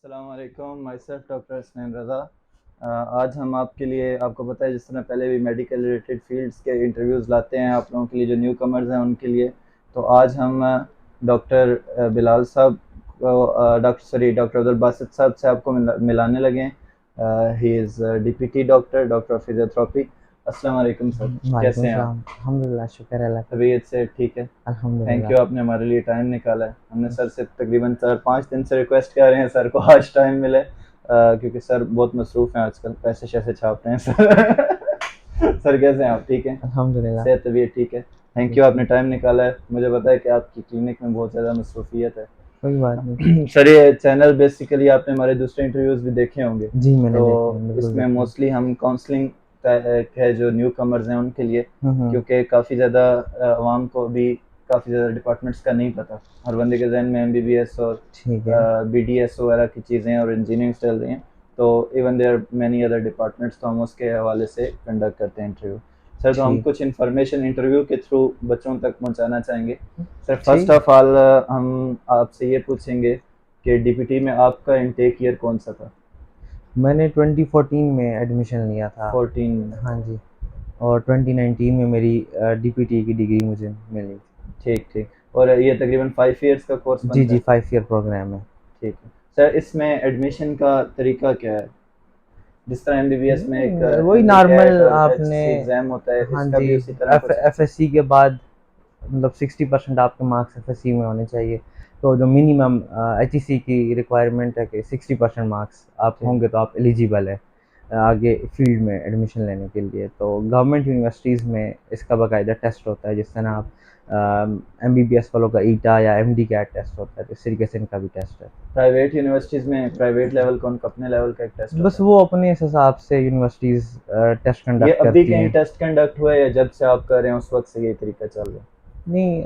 अस्सलाम वालेकुम, my self doctor Hasnain रज़ा। आज हम आपके लिए, आपको पता है जिस तरह पहले भी मेडिकल रिलेटेड फील्ड्स के इंटरव्यूज़ लाते हैं आप लोगों के लिए जो न्यू कमर्स हैं उनके लिए, तो आज हम डॉक्टर बिलाल साहब को डॉक्टर अब्दुल बासित साहब से आपको मिलाने लगे हैं। He is DPT doctor of physiotherapy. अस्सलाम वालेकुम सर, वालेकुम कैसे हैं आप? सलाम। अल्हम्दुलिल्लाह, शुक्र है अल्लाह का। तबीयत से ठीक है? थैंक अल्हम्दुलिल्लाह। यू, आपने हमारे लिए टाइम निकाला है। हमने सर से तकरीबन 4-5 दिन से रिक्वेस्ट कर रहे हैं सर को आज टाइम मिले, क्योंकि सर बहुत मसरूफ़ हैं आजकल, पैसे शैसे छाप रहे हैं सर। सर कैसे हैं आप, ठीक हैं? अल्हम्दुलिल्लाह। सेहत तबीयत ठीक है? थैंक जी, यू, आपने टाइम निकाला है। मुझे पता है कि आपकी क्लिनिक में बहुत ज़्यादा मसरूफियत है। कोई बात नहीं। सर ये चैनल बेसिकली आपने हमारे दूसरे इंटरव्यूज़ भी देखे होंगे, जी, मैंने तो देखे हैं, बिल्कुल इसमें देखे हैं। मोस्टली हम काउंसलिंग है जो न्यू कमर्स हैं उनके लिए, हुँ, हुँ। क्योंकि काफ़ी ज़्यादा आवाम को भी काफ़ी ज़्यादा डिपार्टमेंट्स का नहीं पता। हर बंदे के जहन में MBBS और ठीक है। BDS वगैरह की चीज़ें और इंजीनियरिंग चल रही हैं, तो even there are many other departments, तो हम उसके हवाले से कंडक्ट करते हैं इंटरव्यू। सर तो हम ठीक, कुछ इन्फॉर्मेशन इंटरव्यू के थ्रू बच्चों तक पहुंचाना चाहेंगे। सर फर्स्ट ठीक। ऑफ ऑल हम आपसे ये पूछेंगे कि DPT में आपका इनटेक ईयर कौन सा था? मैंने 2014 में एडमिशन लिया था। 14 में। हाँ जी। और 2019 में मेरी डीपीटी की डिग्री मुझे मिली। ठीक ठीक। और ये तकरीबन 5 ईयर्स का कोर्स जी, बनता जी, है? 5 ईयर प्रोग्राम है। ठीक है। सर इसमें एडमिशन का तरीका क्या है? जिस तरह MBBS में एक नहीं, वही MB कैट नॉर्मल और आपने। HC एग्ज़ाम होता है, हाँ इसका जी। भी उसी तरह एफ कुछ है? एफएससी के बाद मतलब 60% आपके मार्क्स एफएससी में होने चाहिए। तो जो मिनिमम एचईसी की रिक्वायरमेंट है कि 60% मार्क्स आप ठीक। होंगे तो आप एलिजिबल है आगे फील्ड में एडमिशन लेने के लिए। तो गवर्नमेंट यूनिवर्सिटीज़ में इसका बाकायदा टेस्ट होता है, जिस तरह आप एमबीबीएस वालों का ईटा या एमडी कैट टेस्ट होता है, तो इस तरीके से इनका भी टेस्ट है। प्राइवेट यूनिवर्सिटीज़ में प्राइवेट लेवल का उनका अपने लेवल का एक टेस्ट बस होता है? वो अपने इस हिसाब से यूनिवर्सिटीज़ टेस्ट ये कंडक्ट अभी करती कहीं हैं। टेस्ट कंडक्ट हुआ है या जब से आप कर रहे हैं उस वक़्त से ये तरीका चल रहा है? नहीं,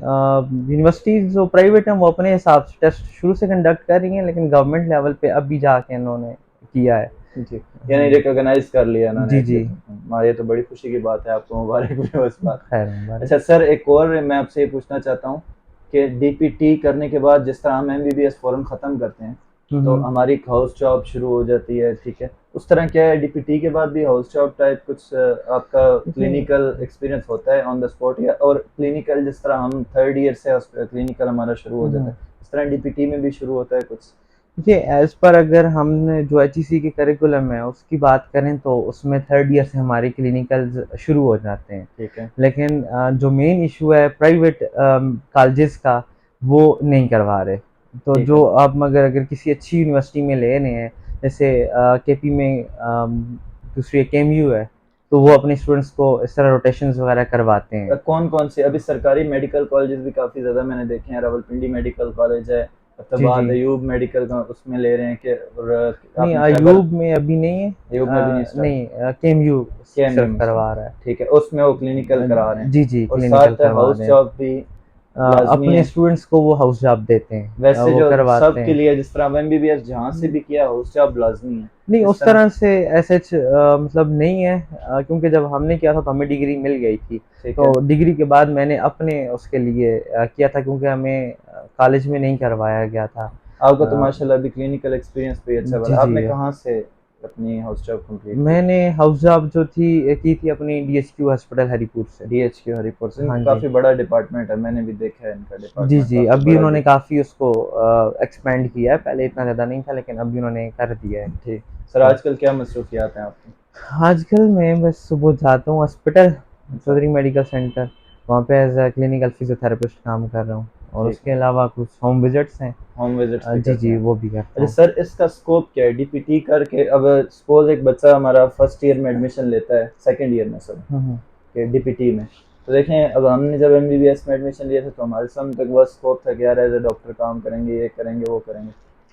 यूनिवर्सिटीज़ जो प्राइवेट हैं वो अपने हिसाब से टेस्ट शुरू से कंडक्ट कर रही हैं, लेकिन गवर्नमेंट लेवल पे अभी जाके इन्होंने किया है। जी, हाँ यानी जी। रिकॉग्नाइज़ कर लिया इन्होंने जी, एक जी। ये तो बड़ी खुशी की बात है, आपको मुबारक भी हो इस बात की। खैर मुबारक। अच्छा सर, एक और मैं आपसे ये पूछना चाहता हूँ कि DPT करने के बाद जिस तरह हम MBBS फ़ौरन ख़त्म करते हैं, हुँ, तो हुँ। हमारी हाउस जॉब शुरू हो जाती है, ठीक है? उस तरह क्या है DPT के बाद भी हाउस जॉब टाइप कुछ आपका देखिए, क्लिनिकल एक्सपीरियंस होता है ऑन द स्पॉट, या और क्लिनिकल जिस तरह हम 3rd ईयर से क्लिनिकल हमारा शुरू हो हुँ, जाता हुँ। है, इस तरह DPT में भी शुरू होता है कुछ? देखिए, एज़ पर अगर हमने जो एचईसी के करिकुलम है उसकी बात करें तो उसमें 3rd ईयर से हमारे क्लिनिकल्स शुरू हो जाते हैं। ठीक है। लेकिन जो मेन इश्यू है प्राइवेट कॉलेजेस का, वो नहीं करवा रहे। तो ठीक जो है। आप मगर अगर किसी अच्छी यूनिवर्सिटी में ले रहे हैं, जैसे केपी में दूसरी एक केएमयू है, तो वो अपने स्टूडेंट्स को इस तरह रोटेशंस वगैरह करवाते हैं। कौन-कौन से अभी सरकारी मेडिकल कॉलेजेस भी काफ़ी ज़्यादा मैंने देखे हैं, रावलपिंडी मेडिकल कॉलेज है, जी, अब्बाद जी। अयूब मेडिकल का उसमें ले रहे हैं कि, और नहीं, आपने खैबर अयूब में अभी नहीं है। अयूब में भी नहीं स्टार्ट? नहीं, केएमयू केएमयू सिर्फ में करवा रहा है। ठीक है, उसमें वो क्लिनिकल करा रहे हैं जी, जी, और क्लिनिकल साथ करवा हाउस रहे हैं। जॉब भी लाज़मी अपने है। स्टूडेंट्स को वो हाउस जॉब देते हैं, वैसे वो जो करवाते सबके हैं। लिए जिस तरह MBBS जहाँ से भी किया हाउस जॉब लाज़मी है, नहीं, इस उस तरह? तरह से एसएच मतलब नहीं है, क्योंकि जब हमने किया था तो हमें डिग्री मिल गई थी। ठीक तो है। डिग्री के बाद मैंने अपने उसके लिए किया था, क्योंकि हमें कॉलेज में नहीं करवाया गया था। आपका तो अ, माशाल्लाह अभी क्लिनिकल एक्सपीरियंस भी अच्छा जी, वाला। जी। आपने कहाँ से अपनी हाउस जॉब कंप्लीट की? मैंने हाउस जॉब जो थी की थी अपनी डीएचक्यू हॉस्पिटल हरिपुर से। DHQ हरिपुर से, हाँ इनका जी। काफ़ी बड़ा डिपार्टमेंट है, मैंने भी देखा है इनका जी, डिपार्टमेंट जी। काफ़ी अभी बड़ा भी। उन्होंने काफ़ी उसको एक्सपेंड किया है, पहले इतना ज़्यादा नहीं था लेकिन अभी उन्होंने कर दिया है। ठीक। सर तो आजकल क्या मसरूफियात हैं आपकी? आजकल मैं बस सुबह जाता हूँ हॉस्पिटल, अच्छा। चौधरी मेडिकल सेंटर, वहाँ पे एज़ अ क्लिनिकल फिज़ियोथेरेपिस्ट काम कर रहा हूँ, और ठीक उसके है। अलावा कुछ होम विज़िट्स हैं। होम विजिट्स भी जी, करते जी, हैं? वो भी करता अच्छा हूँ। सर, इसका स्कोप क्या है DPT करके? अब सपोज़ एक बच्चा हमारा फर्स्ट ईयर में एडमिशन लेता है, सेकंड ईयर में सॉरी, हुँ, हुँ। कि DPT में, तो देखें अब हमने जब MBBS में एडमिशन लिया था तो हमारे सामने तक बस स्कोप था कि यार एज ए डॉक्टर काम करेंगे, ये करेंगे, वो करेंगे।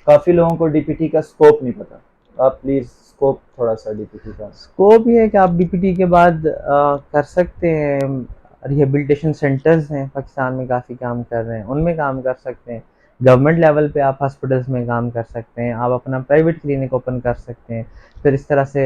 काफ़ी लोगों को DPT का स्कोप नहीं पता। आप प्लीज़ स्कोप थोड़ा सा DPT का। स्कोप ये है कि आप बीपीटी के बाद कर सकते हैं, रिहैबिलिटेशन सेंटर्स हैं पाकिस्तान में काफ़ी काम कर रहे हैं, उनमें काम कर सकते हैं। गवर्नमेंट लेवल पे आप हॉस्पिटल्स में काम कर सकते हैं, आप अपना प्राइवेट क्लिनिक ओपन कर सकते हैं। फिर इस तरह से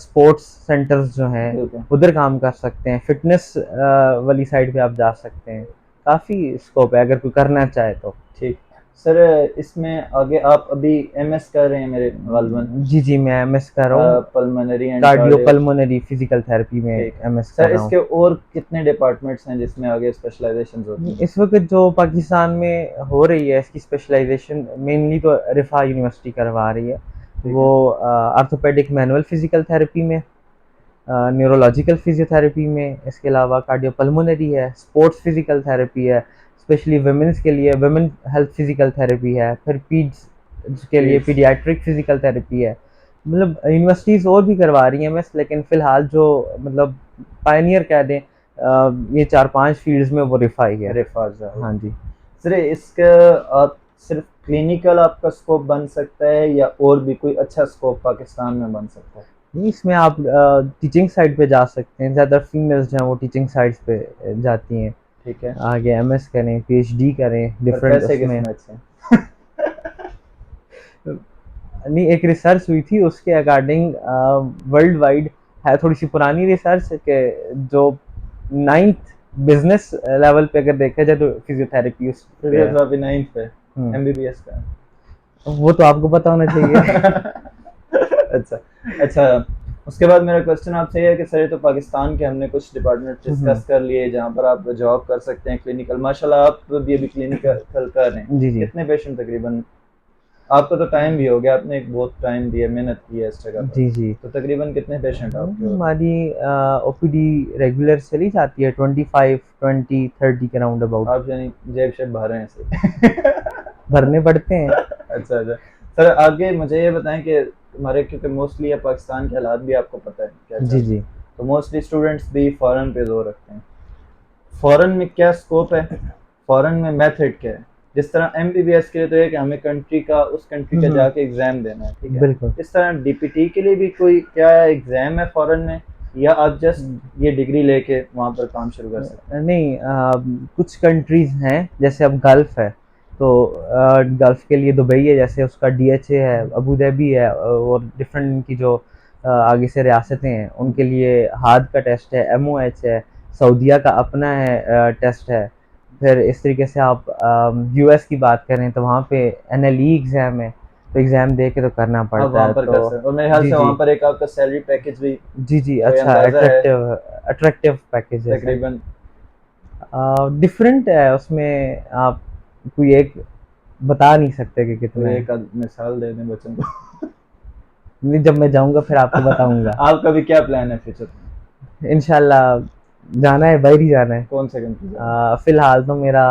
स्पोर्ट्स सेंटर्स जो हैं बिल्कुल। उधर काम कर सकते हैं, फिटनेस वाली साइड पे आप जा सकते हैं। काफ़ी स्कोप है अगर कोई करना चाहे तो। ठीक। सर इसमें आगे आप अभी एमएस कर रहे हैं मेरे गालबन, जी जी, मैं एमएस कर रहा हूँ, pulmonary and cardio cardio. Pulmonary physical therapy में ठीक। एमएस कर सर रहा हूँ। इसके और कितने डिपार्टमेंट्स हैं जिसमें आगे स्पेशलाइजेशन होती हैं? इस वक्त जो पाकिस्तान में हो रही है इसकी स्पेशलाइजेशन मेनली तो रिफा यूनिवर्सिटी करवा रही है। ठीक वो है। आर्थोपेडिक मैनुअल फिजिकल थेरेपी में, न्यूरोलॉजिकल फिजियोथेरेपी में, इसके अलावा कार्डियोपल्मोनरी है, स्पोर्ट्स फिजिकल थेरेपी है, स्पेशली वुमेन्स के लिए वुमेन हेल्थ फिजिकल थेरेपी है, फिर पीड्स के लिए Kids। पीडियाट्रिक फिजिकल थेरेपी है। मतलब यूनिवर्सिटीज़ और भी करवा रही हैं बस, लेकिन फ़िलहाल जो मतलब पायनियर कह दें ये 4-5 फील्ड्स में वो रिफाई है। रिफाज है। हाँ जी। सर इसका आप सिर्फ क्लिनिकल आपका स्कोप बन सकता है या और भी कोई अच्छा स्कोप पाकिस्तान में बन सकता है? नहीं, इसमें आप टीचिंग साइड पे जा सकते हैं, ज़्यादा फीमेल्स जो हैं वो टीचिंग साइड्स पे जाती हैं। ठीक है। आगे एमएस करें, पीएचडी करें पर डिफरेंट पैसे उसमें। किसमें अच्छे हैं? नहीं, एक रिसर्च हुई थी उसके अकॉर्डिंग वर्ल्ड वाइड है, थोड़ी सी पुरानी रिसर्च के जो नाइन्थ बिजनेस लेवल पे अगर देखा जाए तो फिजियोथेरेपी उस पे है। फिजियोथेरेपी 9th पे, हम्म, एमबीबीएस का। वो तो आपको पता होना चाहिए। अच्छा। अच्छा, उसके बाद मेरा क्वेश्चन आपसे ये है कि सर ये तो पाकिस्तान के हमने कुछ डिपार्टमेंट डिस्कस कर लिए जहाँ पर आप जॉब कर सकते हैं क्लिनिकल, माशाल्लाह आप भी अभी क्लिनिकल कर रहे हैं। जी जी कितने पेशेंट तकरीबन? आपको तो टाइम भी हो गया, आपने एक बहुत टाइम दिया, मेहनत की है इस जगह पर, जी जी। तो तकरीबन कितने पेशेंट आपके हो रहे हैं? हमारी ओपीडी रेगुलर चली जाती है 25, 20, 30 के राउंड अबाउट। आप यानी जेब शेब भर रहे हैं ऐसे? भरने पड़ते हैं। अच्छा अच्छा। सर आगे मुझे ये बताएं कि हमारे, क्योंकि मोस्टली पाकिस्तान के हालात भी आपको पता है क्या चल जी रहे जी। हैं, तो मोस्टली स्टूडेंट्स भी फॉरेन पे जोर रखते हैं। फॉरेन में क्या स्कोप है? फॉरेन में मेथड क्या है? जिस तरह एमबीबीएस के लिए तो है कि हमें कंट्री का, उस कंट्री का जाके एग्जाम देना है, ठीक है। बिल्कुल। इस तरह डीपीटी के लिए भी कोई क्या एग्जाम है फॉरेन में, या आप जस्ट ये डिग्री लेके वहाँ पर काम शुरू कर सकते हैं? नहीं, कुछ कंट्रीज हैं जैसे अब गल्फ है, तो गल्फ के लिए दुबई है, जैसे उसका डीएचए है, अबू धाबी है, और डिफरेंट इनकी जो आगे से रियासतें हैं उनके लिए हार्ड का टेस्ट है, एमओएच है, सऊदीया का अपना है टेस्ट है। फिर इस तरीके से आप यूएस की बात करें तो वहाँ पे एनएलई एग्ज़ाम है, तो एग्ज़ाम दे के तो करना आप पड़ता वहाँ है। पर कर तो सकते हैं, और मेरे ख्याल जी से वहाँ जी। पर एक आपका सैलरी पैकेज भी जी जी, कोई अच्छा, अंदाजा है अट्रैक्टिव अट्रैक्टिव पैकेज है सर। तकरीबन? डिफरेंट है उसमें, आप कोई एक बता नहीं सकते कि कितना कोई है। एक आध मिसाल दे दें बच्चों को। नहीं, जब मैं जाऊंगा फिर आपको बताऊंगा। आपका भी क्या प्लान है फ्यूचर में? इंशाल्लाह जाना है, बाहर ही जाना है। कौन से कंट्री जा रहे हैं? फिलहाल तो मेरा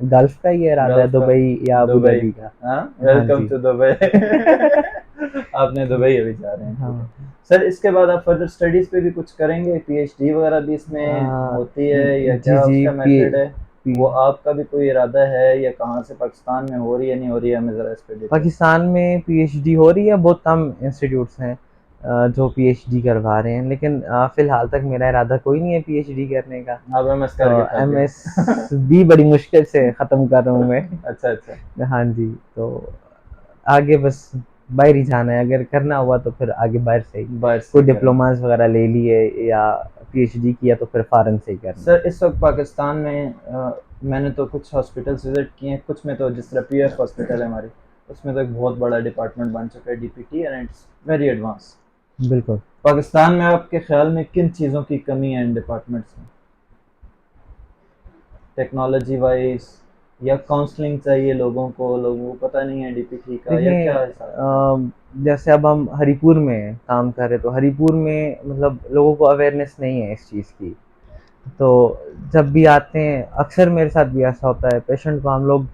गल्फ का ही इरादा है, गल्फ का? दुबई या अबू दुबई? धाबी का। हाँ, हाँ वेलकम जी। To Dubai. आपने दुबई अभी जा रहे हैं, ठीक है। हाँ। सर इसके बाद आप फर्दर स्टडीज पे भी कुछ करेंगे? पीएचडी वगैरह भी इसमें होती है या जी क्या जी। उसका पी, मेथड है? पी, वो आपका भी कोई इरादा है या कहाँ से, पाकिस्तान में हो रही है नहीं हो रही है, हमें ज़रा इस पे डिटेल। पाकिस्तान में पीएचडी हो रही है, बहुत कम इंस्टीट्यूट्स हैं जो पीएचडी करवा रहे हैं, लेकिन फिलहाल तक मेरा इरादा कोई नहीं है पीएचडी करने का। आप एमएस तो करके थक एमएस गए? भी बड़ी मुश्किल से ख़त्म कर रहा हूँ मैं। अच्छा अच्छा। हाँ जी। तो आगे बस बाहर ही जाना है, अगर करना हुआ तो फिर आगे बाहर से ही बाहर से कोई ही करेंगे। डिप्लोमास वगैरह ले लिए या पीएचडी किया तो फिर फॉरेन से ही करना है। सर इस वक्त पाकिस्तान में मैंने तो कुछ हॉस्पिटल्स विजिट किए हैं, कुछ में तो जिस तरह पीएफ हॉस्पिटल है हमारी, उसमें तो एक बहुत बड़ा डिपार्टमेंट बन चुका है DPT, and it's very advance. बिल्कुल। पाकिस्तान में आपके ख्याल में किन चीज़ों की कमी है इन डिपार्टमेंट्स में, टेक्नोलॉजी वाइज, या काउंसलिंग चाहिए लोगों को पता नहीं है डीपीटी का, या देखिए, क्या हिसाब? जैसे अब हम हरीपुर में काम कर रहे, तो हरीपुर में मतलब लोगों को अवेयरनेस नहीं है इस चीज़ की। तो जब भी आते हैं, अक्सर मेरे साथ भी ऐसा होता है, पेशेंट को हम लोग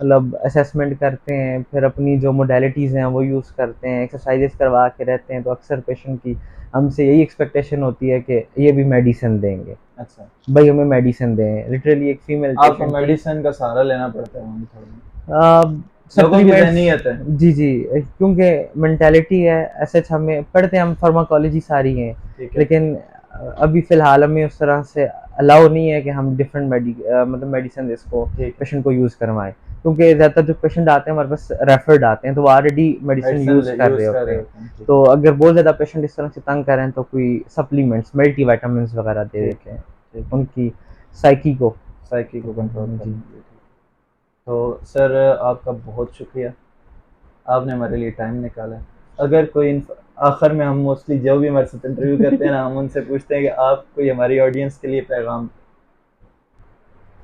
मतलब असेसमेंट करते हैं, फिर अपनी जो मोडेलिटीज़ हैं वो यूज़ करते हैं, एक्सरसाइजेस करवा के रहते हैं, तो अक्सर पेशेंट की हमसे यही एक्सपेक्टेशन होती है कि ये भी मेडिसिन देंगे, अच्छा, भाई हमें मेडिसिन दें। लिटरली एक फीमेल आपको पेशेंट थी। मेडिसिन का सहारा लेना पड़ता है वहाँ थोड़ा, लोगों की सप्लीमेंट्स। जहनीत है। जी जी, क्योंकि मेंटालिटी है ऐसे, हम पढ़ते हैं, हम फार्माकोलॉजी सारी हैं, ठीक है। लेकिन अभी फ़िलहाल हमें उस तरह से अलाउ नहीं है कि हम डिफरेंट मतलब मेडिसिन इसको ठीक है। पेशेंट को यूज़ करवाएं, क्योंकि ज़्यादातर जो पेशेंट आते हैं हमारे पास रेफर्ड आते हैं, तो वो ऑलरेडी मेडिसिन मेडिसिन यूज़ कर रहे यूज़ कर होते रहे हैं। होते हैं, ठीक तो अगर बहुत ज़्यादा पेशेंट इस तरह से तंग कर रहे हैं तो कोई सप्लीमेंट्स, मल्टी विटामिन्स वगैरह दे ठीक देते है। हैं ठीक है। उनकी साइकी को। साइकी को कंट्रोल जी। करने के लिए, ठीक है। तो सर आपका बहुत शुक्रिया, आपने हमारे लिए टाइम निकाला है। अगर कोई आखिर में हम मोस्टली जो भी हमारे साथ इंटरव्यू करते हैं ना, हम उनसे पूछते हैं कि आप कोई हमारी ऑडियंस के लिए पैगाम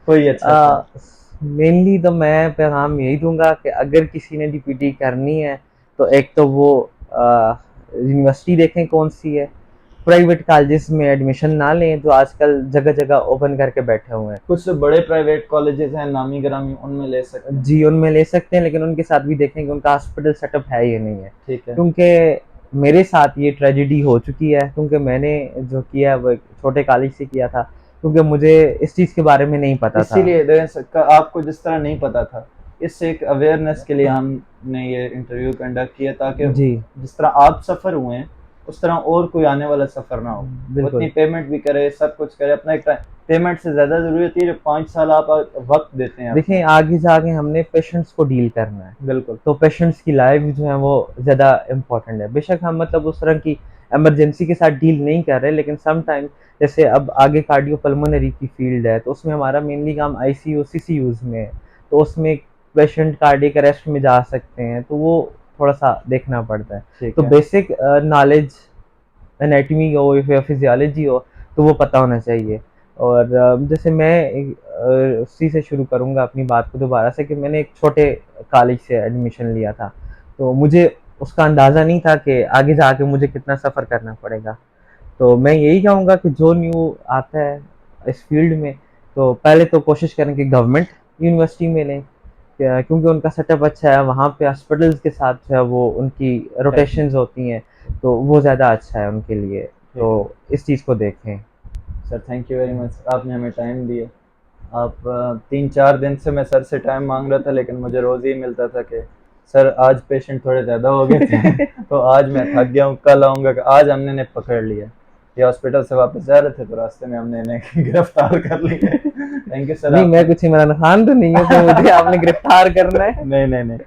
कोई अच्छा सा। मेनली तो मैं पैगाम यही दूंगा कि अगर किसी ने डीपीटी करनी है तो एक तो वो यूनिवर्सिटी देखें कौन सी है। प्राइवेट कॉलेजेस में एडमिशन ना लें जो आजकल जगह जगह ओपन करके बैठे हुए हैं। कुछ बड़े प्राइवेट कॉलेजेस हैं नामी गिरामी, उनमें ले सकते हैं। जी उनमें ले सकते हैं, लेकिन उनके साथ भी देखें कि उनका हॉस्पिटल सेटअप है या नहीं है। ठीक है। क्योंकि मेरे साथ ये ट्रेजेडी हो चुकी है, क्योंकि मैंने जो किया है वो एक छोटे कॉलेज से किया था, क्योंकि मुझे इस चीज़ के बारे में नहीं पता था। इसीलिए आपको जिस तरह नहीं पता था, इससे एक अवेयरनेस के लिए हमने ये इंटरव्यू कंडक्ट किया, ताकि जी जिस तरह आप सफ़र हुए हैं उस तरह और कोई आने वाला सफ़र ना हो। वो इतनी बिल्कुल। पेमेंट भी करे, सब कुछ करे, अपना एक टाइम पेमेंट से ज़्यादा ज़रूरी होती है जो 5 साल आप वक्त देते हैं देखिए अपना। आगे जाके हमने पेशेंट्स को डील करना है, बिल्कुल। तो पेशेंट्स की लाइफ जो है वो ज़्यादा इम्पोर्टेंट है। बेशक हम मतलब उस तरह की इमरजेंसी के साथ डील नहीं कर रहे, लेकिन सम टाइम जैसे अब आगे कार्डियोपल्मोनरी की फील्ड है, तो उसमें हमारा मेनली काम आईसीयू सीसीयूज में है। तो उसमें पेशेंट कार्डियक अरेस्ट में जा सकते हैं, तो वो थोड़ा सा देखना पड़ता है। ठीक तो है। बेसिक नॉलेज एनाटमी हो या फिजियोलॉजी हो तो वो पता होना चाहिए। और जैसे मैं उसी से शुरू करूँगा अपनी बात को दोबारा से, कि मैंने एक छोटे कॉलेज से एडमिशन लिया था, तो मुझे उसका अंदाज़ा नहीं था कि आगे जाके मुझे कितना सफ़र करना पड़ेगा। तो मैं यही कहूँगा कि जो न्यू आता है इस फील्ड में, तो पहले तो कोशिश करें कि गवर्नमेंट यूनिवर्सिटी में लें, क्योंकि उनका सेटअप अच्छा है, वहाँ पे हॉस्पिटल्स के साथ जो है वो उनकी रोटेशंस होती हैं, तो वो ज़्यादा अच्छा है उनके लिए। तो ठीक है इस चीज़ को देखें। Sir, thank you very much, आपने हमें टाइम दिया। आप 3-4 दिन से मैं सर से टाइम मांग रहा था, लेकिन मुझे रोज़ ही मिलता था कि सर आज पेशेंट थोड़े ज़्यादा हो गए थे तो आज मैं थक गया हूँ, कल आऊँगा। आज हमने इन्हें पकड़ लिया। ये हॉस्पिटल से वापस जा रहे थे तो रास्ते में हमने इन्हें गिरफ्तार कर लिया। थैंक यू सर नहीं मैं आपने कुछ इमरान खान तो नहीं हूँ कि मुझे आपने गिरफ्तार करना है। नहीं नहीं नहीं,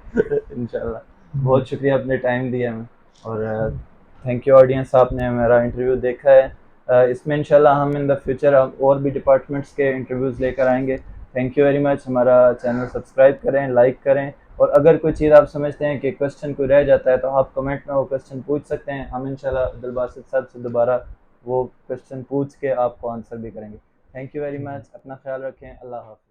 इंशाल्लाह। बहुत शुक्रिया, आपने टाइम दिया हमें। और थैंक यू ऑडियंस, आपने हमारा इंटरव्यू देखा है। इसमें इंशाल्लाह हम इन द फ्यूचर और भी डिपार्टमेंट्स के इंटरव्यूज़ लेकर आएंगे। Thank you very much. हमारा चैनल सब्सक्राइब करें, लाइक करें, और अगर कोई चीज़ आप समझते हैं कि क्वेश्चन कोई रह जाता है तो आप कमेंट में वो क्वेश्चन पूछ सकते हैं। हम इंशाल्लाह अब्दुल साहब से दोबारा वो क्वेश्चन पूछ के आपको आंसर भी करेंगे। थैंक यू वेरी मच, अपना ख्याल रखें, अल्लाह हाफ़िज़।